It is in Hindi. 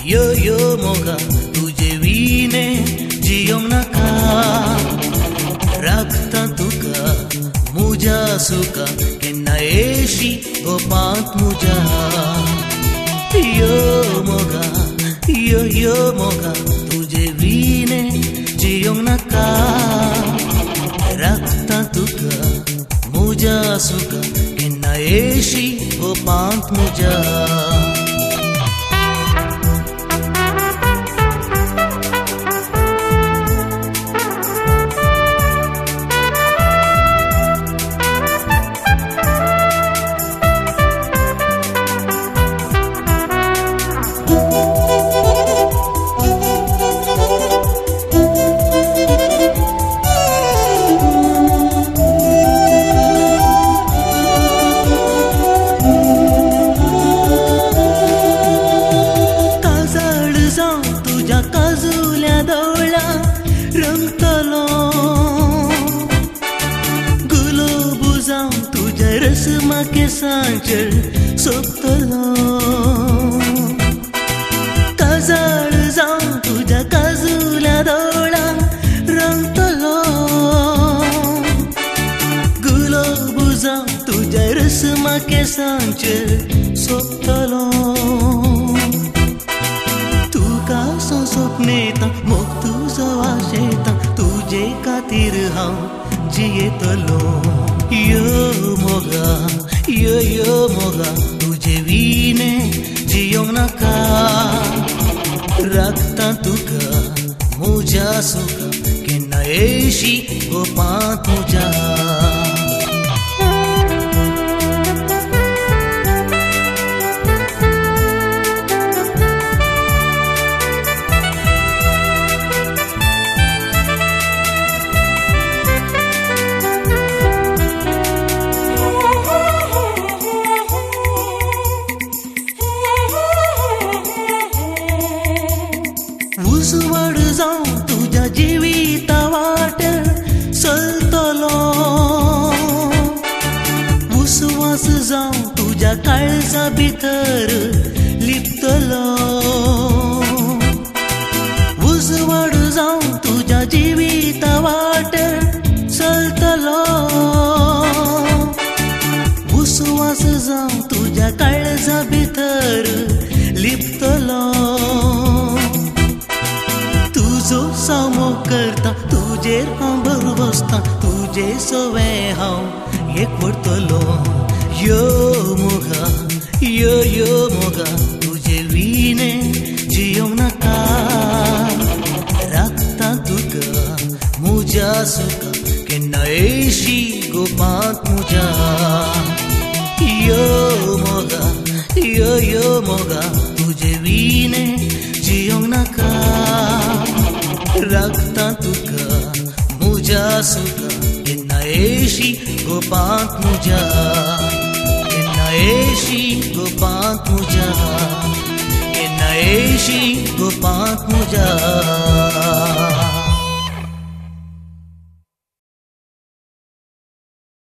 यो मोगा तुझे विने जियोंग नाका राखता तुका मुजा सुका केन्ना येशी गोपांत मुजा यो मोगा तुझे विने जियोंग नाका राखता तुका मुजा सुका केन्ना येशी गोपांत मुजा रसमा के सांचर सोपतलो काजळ जाऊं तुझ्या काजुल्या दोळा रंगतलो गुलाब जाऊं तुझ्या रसमा के सांचर सोपतलो तुका सोपनेता मोग तुजो आशेता तुजे खातीर हांव जियेतलो यो मोगा तुझे विने जियोंग नाका राखता तुका मुजा सुका केन्ना येशी गोपांत मुजा उसवड जाऊं तुझ्या जिविता वाट चलतलो उसवास जाऊं तुझ्या काळजा भितर लिपतलो उसवड जाऊं तुझ्या जिविता वाट चलतलो उसवास जाऊं तुझ्या काळजा भितर लिपतलो तुजो सामो करता तुजेर हांव बरो बसता तुजे सवे हांव एकवटतलो यो मोगा तुझे विने जियोंग नाका राखता तुका मुजा सुका केन्ना येशी गोपांत मुजा यो मोगा तुझे विने जियोंग नाका राखता तुका मुजा सुका केन्ना येशी गोपांत मुजा केन्ना येशी गोपांत मुजा केन्ना येशी गोपांत मुजा